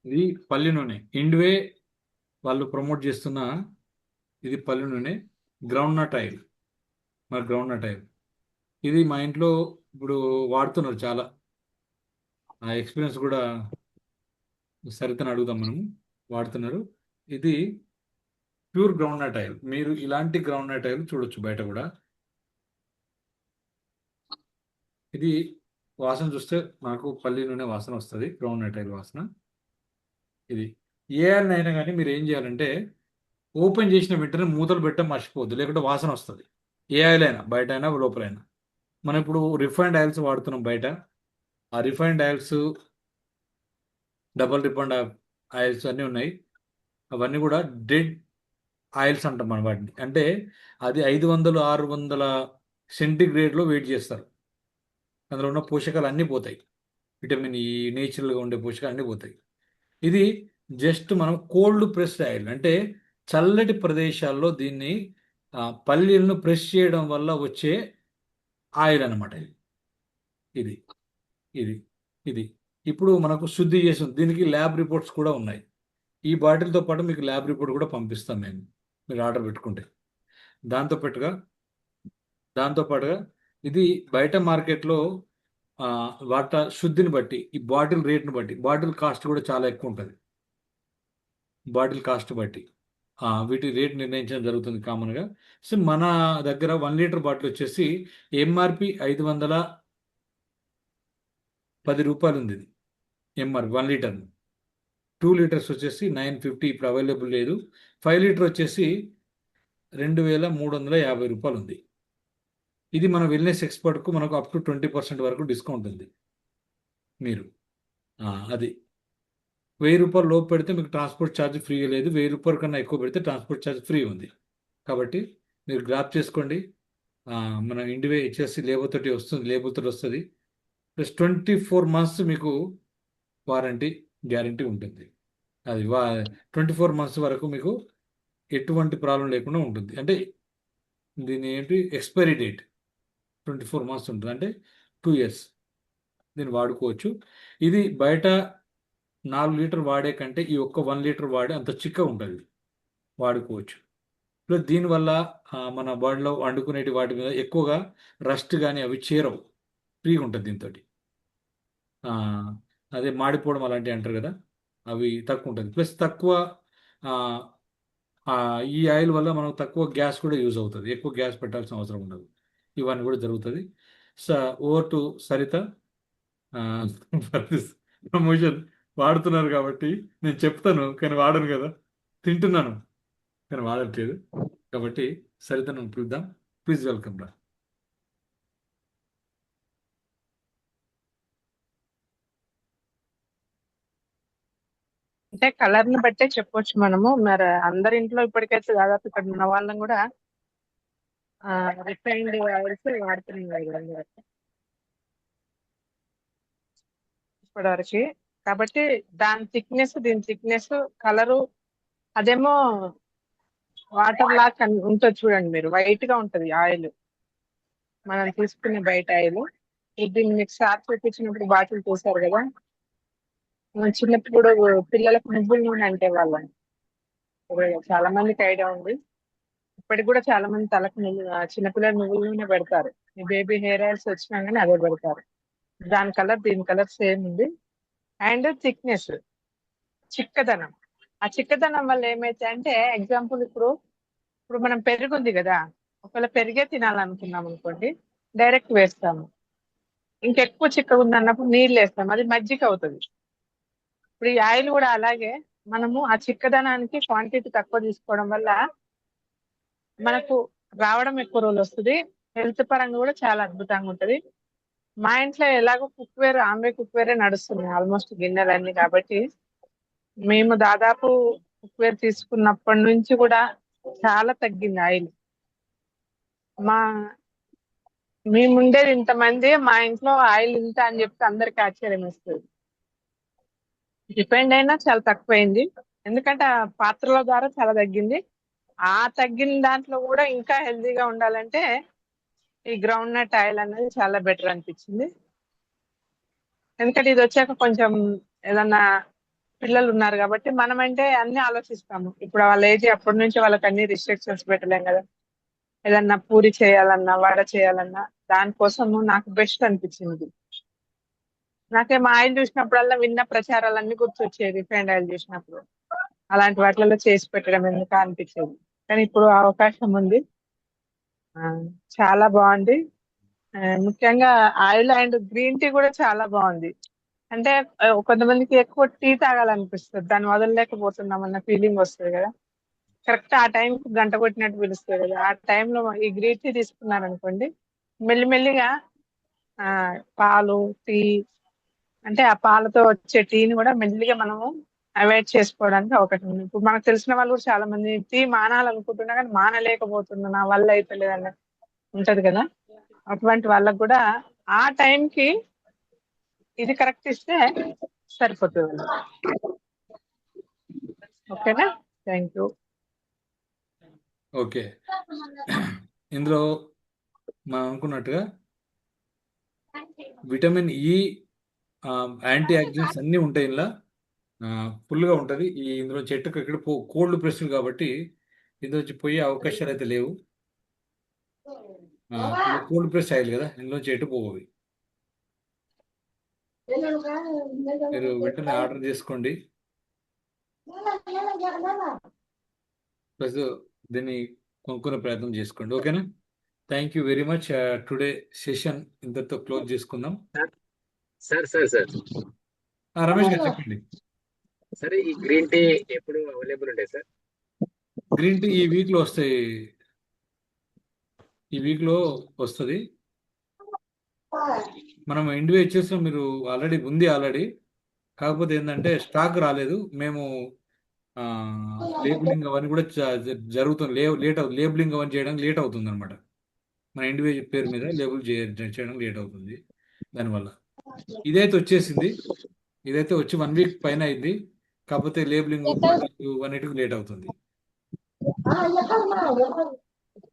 ఇది పల్లి నూనె ఇండివే వాళ్ళు ప్రమోట్ చేస్తున్న ఇది పల్లి నూనె. గ్రౌండ్ నట్ ఆయిల్, మరి గ్రౌండ్ నట్ ఆయిల్ ఇది మా ఇంట్లో ఇప్పుడు వాడుతున్నారు చాలా. ఆ ఎక్స్పీరియన్స్ కూడా సరితను అడుగుదాం మనము. వాడుతున్నారు. ఇది ప్యూర్ గ్రౌండ్ నట్ ఆయిల్. మీరు ఇలాంటి గ్రౌండ్ నట్ ఆయిల్ చూడొచ్చు బయట కూడా. ఇది వాసన చూస్తే నాకు పల్లి నూనె వాసన వస్తుంది, గ్రౌండ్ నట్ ఆయిల్ వాసన. ఇది ఏ ఆయిల్ అయినా కానీ మీరు ఏం చేయాలంటే ఓపెన్ చేసిన వెంటనే మూతలు పెట్టడం మర్చిపోవద్దు, లేకుంటే వాసన వస్తుంది. ఏ ఆయిల్ అయినా బయట అయినా లోపలైనా. మనం ఇప్పుడు రిఫైన్డ్ ఆయిల్స్ వాడుతున్నాం బయట. ఆ refined oils, double refined oils అన్నీ ఉన్నాయి. అవన్నీ కూడా డెడ్ ఆయిల్స్ అంటాం మనం వాటిని. అంటే అది 500 600 సెంటిగ్రేడ్లో వెయిట్ చేస్తారు. అందులో ఉన్న పోషకాలు అన్నీ పోతాయి. విటమిన్ ఈ, నేచురల్గా ఉండే పోషకాలు అన్నీ పోతాయి. ఇది జస్ట్ మనం కోల్డ్ ప్రెస్డ్ ఆయిల్ అంటే చల్లటి ప్రదేశాల్లో దీన్ని పల్లీలను ప్రెస్ చేయడం వల్ల వచ్చే ఆయిల్ అన్నమాట. ఇది ఇది ఇది ఇప్పుడు మనకు శుద్ధి చేసి దీనికి ల్యాబ్ రిపోర్ట్స్ కూడా ఉన్నాయి. ఈ బాటిల్తో పాటు మీకు ల్యాబ్ రిపోర్ట్ కూడా పంపిస్తాను నేను, మీరు ఆర్డర్ పెట్టుకుంటే. దాంతో పాటుగా దాంతో పాటుగా ఇది బయట మార్కెట్లో వాటి శుద్ధిని బట్టి, ఈ బాటిల్ రేట్ని బట్టి, బాటిల్ కాస్ట్ కూడా చాలా ఎక్కువ ఉంటుంది. బాటిల్ కాస్ట్ బట్టి వీటి రేట్ నిర్ణయించడం జరుగుతుంది కామన్గా. సో మన దగ్గర 1 లీటర్ బాటిల్ వచ్చేసి ఎంఆర్పి రూ. 510 ఉంది. ఇది ఎంఆర్పి 1 లీటర్. 2 లీటర్స్ వచ్చేసి 950 ఇప్పుడు అవైలబుల్ లేదు. 5 లీటర్ వచ్చేసి రూ. 2350 ఉంది. ఇది మన వెల్నెస్ ఎక్స్పర్ట్కు మనకు అప్ టు 20% వరకు డిస్కౌంట్ ఉంది. మీరు అది రూ. 1000 లోపు పెడితే మీకు ట్రాన్స్పోర్ట్ ఛార్జ్ ఫ్రీ లేదు. రూ. 1000 కన్నా ఎక్కువ పెడితే ట్రాన్స్పోర్ట్ ఛార్జ్ ఫ్రీ ఉంది. కాబట్టి మీరు గ్రాప్ చేసుకోండి. మన ఇండివే హెచ్ఎస్సి లేబుల్ తోటి వస్తుంది, లేబుల్ తోటి వస్తుంది. ప్లస్ 24 మంత్స్ మీకు వారంటీ గ్యారంటీ ఉంటుంది. అది 24 మంత్స్ వరకు మీకు ఎటువంటి ప్రాబ్లం లేకుండా ఉంటుంది. అంటే దీని ఏంటి ఎక్స్పైరీ డేట్ 24 మంత్స్ ఉంటుంది, అంటే 2 ఇయర్స్ దీన్ని వాడుకోవచ్చు. ఇది బయట 4 లీటర్ వాడే కంటే ఈ ఒక్క 1 లీటర్ వాడే అంత చిక్కగా ఉంటుంది, వాడుకోవచ్చు. ప్లస్ దీనివల్ల మన బాడీలో వండుకునేటి వాటి మీద ఎక్కువగా రస్ట్ కానీ అవి చేరవు, ఫ్రీగా ఉంటుంది దీంతో. అదే మాడిపోవడం అలాంటివి అంటారు కదా, అవి తక్కువ ఉంటుంది. ప్లస్ తక్కువ ఆ, ఆ, ఈ ఆయిల్ వల్ల మనకు తక్కువ గ్యాస్ కూడా యూజ్ అవుతుంది, ఎక్కువ గ్యాస్ పెట్టాల్సిన అవసరం ఉండదు. ఇవన్నీ కూడా జరుగుతుంది. స ఓవర్ టు సరిత. ప్రమోషన్ వాడుతున్నారు కాబట్టి నేను చెప్తాను కానీ వాడను కదా. తింటున్నాను కానీ వాడట్లేదు. కాబట్టి సరితను పిలుద్దాం. ప్లీజ్ వెల్కమ్ రా. అంటే కలర్ ని బట్టే చెప్పొచ్చు మనము. మరి అందరి ఇంట్లో ఇప్పటికైతే దాదాపు ఇక్కడ ఉన్న వాళ్ళం కూడా రిఫైన్డ్ ఆయిల్స్ వాడుతున్నాం కదా అందరూ ఇప్పటివరకు. కాబట్టి దాని థిక్నెస్, దీని థిక్నెస్, కలరు అదేమో వాటర్ లా ఉంటుంది చూడండి. మీరు వైట్ గా ఉంటది ఆయిల్, మనం తీసుకునే బయట ఆయిల్. దీన్ని మీకు సార్ చూపించినప్పుడు బాటిల్ చూసారు కదా. మనం చిన్నప్పుడు పిల్లలకు నువ్వుల నూనె అంటే వాళ్ళం, చాలా మందికి ఐడియా ఉంది. ఇప్పటికి కూడా చాలా మంది తలకు చిన్నపిల్లలు నువ్వుల నూనె పెడతారు. ఈ బేబీ హెయిర్ ఆయిల్స్ వచ్చినా కానీ అదే పెడతారు. దాని కలర్ దీని కలర్ సేమ్ ఉంది. అండ్ థిక్నెస్, చిక్కదనం. ఆ చిక్కదనం వల్ల ఏమైతే అంటే ఎగ్జాంపుల్ ఇప్పుడు ఇప్పుడు మనం పెరుగు ఉంది కదా, ఒకవేళ పెరిగే తినాలనుకున్నాం అనుకోండి, డైరెక్ట్ వేస్తాము. ఇంకెక్కువ చిక్కగా ఉంది అన్నప్పుడు నీళ్ళు వేస్తాం, అది మజ్జిగ అవుతుంది. ఇప్పుడు ఈ ఆయిల్ కూడా అలాగే, మనము ఆ చిక్కదనానికి క్వాంటిటీ తక్కువ తీసుకోవడం వల్ల మనకు రావడం ఎక్కువ రోజులు వస్తుంది. హెల్త్ పరంగా కూడా చాలా అద్భుతంగా ఉంటది. మా ఇంట్లో ఎలాగో కుక్వేర్, ఆమ్రే కుక్వేరే నడుస్తున్నాయి ఆల్మోస్ట్ గిన్నెలన్నీ. కాబట్టి మేము దాదాపు కుక్వేర్ తీసుకున్నప్పటి నుంచి కూడా చాలా తగ్గింది ఆయిల్. మా మేముండేది ఇంతమంది, మా ఇంట్లో ఆయిల్ ఇంత అని చెప్తే అందరికి ఆశ్చర్యం వేస్తుంది. డిపెండ్ అయినా చాలా తక్కువైంది, ఎందుకంటే ఆ పాత్రల ద్వారా చాలా తగ్గింది. ఆ తగ్గిన దాంట్లో కూడా ఇంకా హెల్తీగా ఉండాలంటే ఈ గ్రౌండ్ నట్ ఆయిల్ అనేది చాలా బెటర్ అనిపించింది. ఎందుకంటే ఇది వచ్చాక కొంచెం ఏదన్నా పిల్లలు ఉన్నారు కాబట్టి మనం అంటే అన్ని ఆలోచిస్తాము. ఇప్పుడు వాళ్ళ ఏజ్ అప్పటి నుంచి వాళ్ళకి అన్ని రిస్ట్రిక్షన్స్ పెట్టలేం కదా. ఏదన్నా పూరి చేయాలన్నా, వడ చేయాలన్నా దానికోసము నాకు బెస్ట్ అనిపించింది. నాకేమో ఆయిల్ చూసినప్పుడల్లా విన్న ప్రచారాలన్నీ గుర్తొచ్చేది రిఫైండ్ ఆయిల్ చూసినప్పుడు. అలాంటి వాటిలలో చేసి పెట్టడం ఎందుకు అనిపించేది. కానీ ఇప్పుడు ఆ అవకాశం ఉంది. ఆ, చాలా బాగుంది. ముఖ్యంగా ఆయిల్ అండ్ గ్రీన్ టీ కూడా చాలా బాగుంది. అంటే కొంతమందికి ఎక్కువ టీ తాగాలనిపిస్తుంది, దాన్ని వదలలేకపోతున్నాం అన్న ఫీలింగ్ వస్తుంది కదా. కరెక్ట్ ఆ టైం గంట కొట్టినట్టు పిలుస్తుంది కదా. ఆ టైంలో ఈ గ్రీన్ టీ తీసుకున్నారనుకోండి, మెల్లిమెల్లిగా ఆ పాలు టీ, అంటే ఆ పాలతో వచ్చే టీని కూడా మెల్లిగా మనము అవాయిడ్ చేసుకోవడానికి అవకాశం ఉంది. ఇప్పుడు మనకు తెలిసిన వాళ్ళు కూడా చాలా మంది టీ మానాలనుకుంటున్నా కానీ మానలేకపోతున్నా, నా వల్ల అయితే లేదన్న ఉంటది కదా. అటువంటి వాళ్ళకు కూడా ఆ టైంకి ఇది కరెక్ట్ ఇస్తే సరిపోతుంది. ఓకేనా? Thank you. ఓకే. ఇందులో మనం అనుకున్నట్టుగా విటమిన్ ఈ, యాంటీ ఆక్సిడెంట్స్ అన్నీ ఉంటాయి ఇలా. ఫుల్గా ఉంటుంది. ఇందులో చెట్టుకు ఇక్కడ కోల్డ్ ప్రెస్డ్ కాబట్టి ఇందులో పోయే అవకాశాలు అయితే లేవు. ఇది కోల్డ్ ప్రెస్ ఆయిల్ కదా, ఇందులో చెట్టు పోవి. మీరు వెంటనే ఆర్డర్ చేసుకోండి. ప్లస్ దీన్ని కొనుక్కునే ప్రయత్నం చేసుకోండి. ఓకేనా? Thank you very much. Today session ఇంతటితో క్లోజ్ చేసుకుందాం. సార్ సార్ సార్ రమేష్ గారు చెప్పండి. సరే, ఈ గ్రీన్ టీ ఎప్పుడు అవైలబుల్ ఉంటాయి సార్? గ్రీన్ టీ ఈ వీక్లో వస్తాయి. ఈ వీక్లో వస్తుంది. మనం ఇండివిజువల్స్లో మీరు ఆల్రెడీ ఉంది ఆల్రెడీ. కాకపోతే ఏంటంటే స్టాక్ రాలేదు. మేము లేబులింగ్ అవన్నీ కూడా జరుగుతుంది. లేబులింగ్ అవన్నీ చేయడానికి లేట్ అవుతుంది అనమాట. మన ఇండివిజువల్ పేరు మీద లేబుల్ చేయడం లేట్ అవుతుంది. దానివల్ల ఇదైతే వచ్చేసింది. ఇదైతే వచ్చి 1 వీక్ పైన అయింది. కాకపోతే లేబులింగ్ అన్నిటికీ లేట్ అవుతుంది.